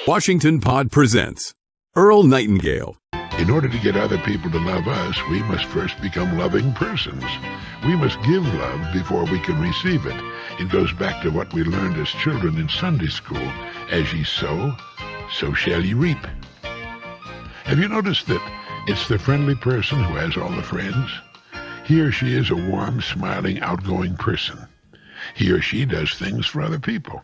Washington Pod presents Earl Nightingale. In order to get other people to love us, we must first become loving persons. We must give love before we can receive it. It goes back to what we learned as children in Sunday school. As ye sow, so shall ye reap. Have you noticed that it's the friendly person who has all the friends? He or she is a warm, smiling, outgoing person. He or she does things for other people.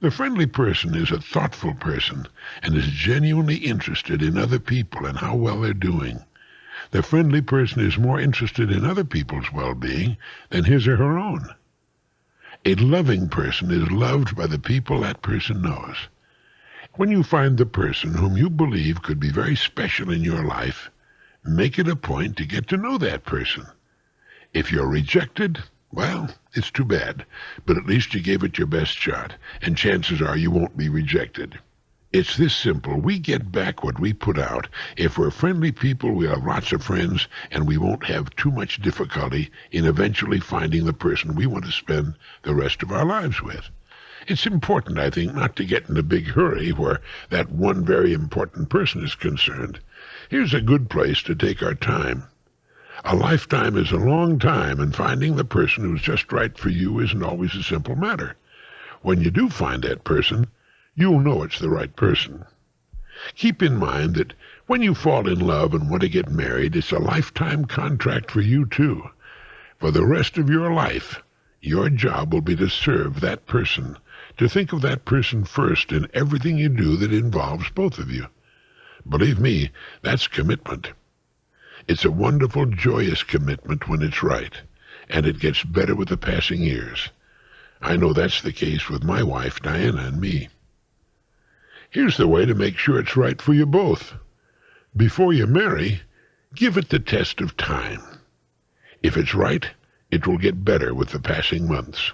The friendly person is a thoughtful person and is genuinely interested in other people and how well they're doing. The friendly person is more interested in other people's well-being than his or her own. A loving person is loved by the people that person knows. When you find the person whom you believe could be very special in your life, make it a point to get to know that person. If you're rejected, well, it's too bad, but at least you gave it your best shot, and chances are you won't be rejected. It's this simple. We get back what we put out. If we're friendly people, we'll have lots of friends, and we won't have too much difficulty in eventually finding the person we want to spend the rest of our lives with. It's important, I think, not to get in a big hurry where that one very important person is concerned. Here's a good place to take our time. A lifetime is a long time, and finding the person who's just right for you isn't always a simple matter. When you do find that person, you'll know it's the right person. Keep in mind that when you fall in love and want to get married, it's a lifetime contract for you too. For the rest of your life, your job will be to serve that person, to think of that person first in everything you do that involves both of you. Believe me, that's commitment. It's a wonderful, joyous commitment when it's right, and it gets better with the passing years. I know that's the case with my wife, Diana, and me. Here's the way to make sure it's right for you both. Before you marry, give it the test of time. If it's right, it will get better with the passing months.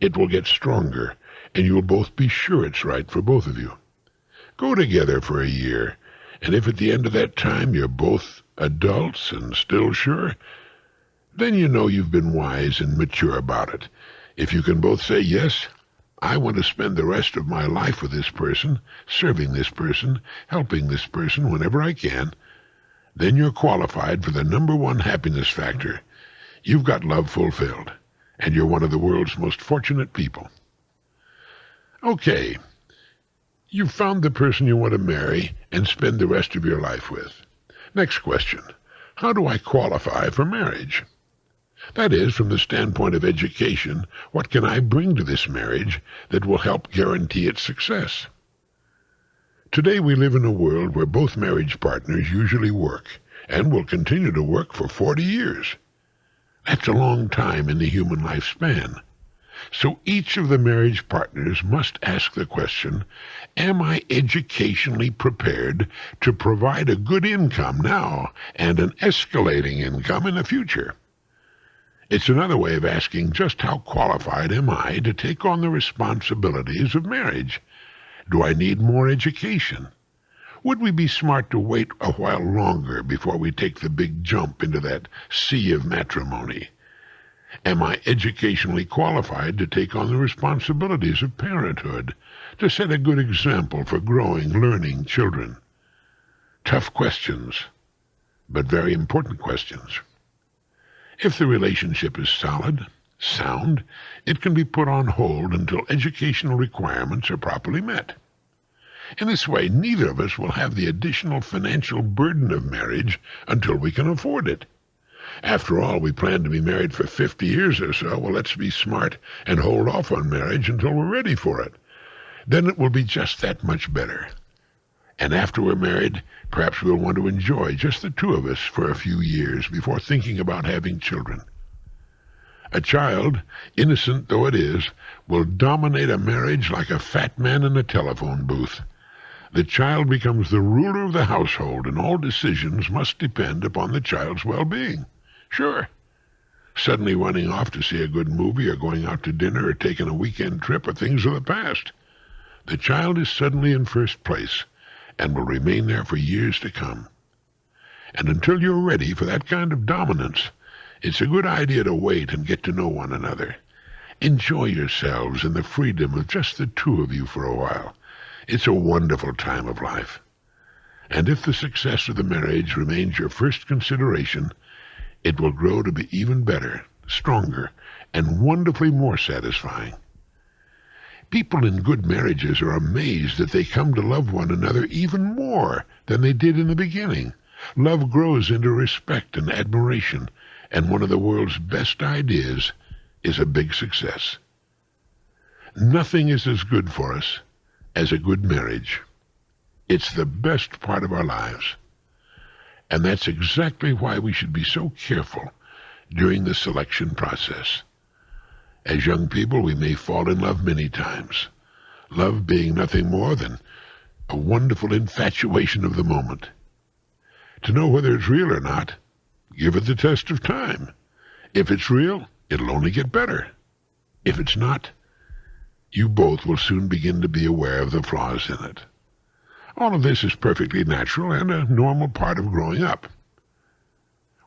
It will get stronger, and you'll both be sure it's right for both of you. Go together for a year, and if at the end of that time you're both adults and still sure, then you know you've been wise and mature about it. If you can both say, yes, I want to spend the rest of my life with this person, serving this person, helping this person whenever I can, then you're qualified for the number one happiness factor. You've got love fulfilled, and you're one of the world's most fortunate people. Okay, you've found the person you want to marry and spend the rest of your life with. Next question, how do I qualify for marriage? That is, from the standpoint of education, what can I bring to this marriage that will help guarantee its success? Today we live in a world where both marriage partners usually work, and will continue to work for 40 years. That's a long time in the human lifespan. So each of the marriage partners must ask the question, am I educationally prepared to provide a good income now and an escalating income in the future? It's another way of asking just how qualified am I to take on the responsibilities of marriage? Do I need more education? Would we be smart to wait a while longer before we take the big jump into that sea of matrimony? Am I educationally qualified to take on the responsibilities of parenthood, to set a good example for growing, learning children? Tough questions, but very important questions. If the relationship is solid, sound, it can be put on hold until educational requirements are properly met. In this way, neither of us will have the additional financial burden of marriage until we can afford it. After all, we plan to be married for 50 years or so. Well, let's be smart and hold off on marriage until we're ready for it. Then it will be just that much better. And after we're married, perhaps we'll want to enjoy just the two of us for a few years before thinking about having children. A child, innocent though it is, will dominate a marriage like a fat man in a telephone booth. The child becomes the ruler of the household, and all decisions must depend upon the child's well-being. Sure. Suddenly running off to see a good movie or going out to dinner or taking a weekend trip are things of the past. The child is suddenly in first place and will remain there for years to come. And until you're ready for that kind of dominance, it's a good idea to wait and get to know one another. Enjoy yourselves in the freedom of just the two of you for a while. It's a wonderful time of life. And if the success of the marriage remains your first consideration, it will grow to be even better, stronger, and wonderfully more satisfying. People in good marriages are amazed that they come to love one another even more than they did in the beginning. Love grows into respect and admiration, and one of the world's best ideas is a big success. Nothing is as good for us as a good marriage. It's the best part of our lives. And that's exactly why we should be so careful during the selection process. As young people, we may fall in love many times, love being nothing more than a wonderful infatuation of the moment. To know whether it's real or not, give it the test of time. If it's real, it'll only get better. If it's not, you both will soon begin to be aware of the flaws in it. All of this is perfectly natural and a normal part of growing up.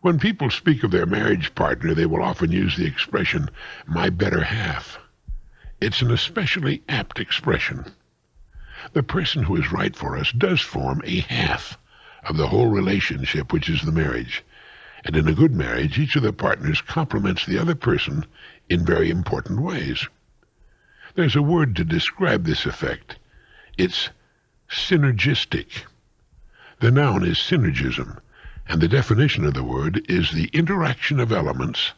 When people speak of their marriage partner, they will often use the expression, "my better half." It's an especially apt expression. The person who is right for us does form a half of the whole relationship, which is the marriage. And in a good marriage, each of the partners complements the other person in very important ways. There's a word to describe this effect. It's synergistic. The noun is synergism, and the definition of the word is the interaction of elements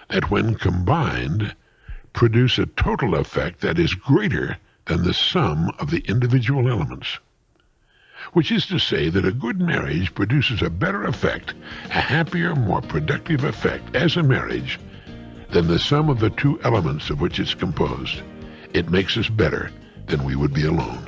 that, when combined, produce a total effect that is greater than the sum of the individual elements. Which is to say that a good marriage produces a better effect, a happier, more productive effect as a marriage than the sum of the two elements of which it's composed. It makes us better than we would be alone.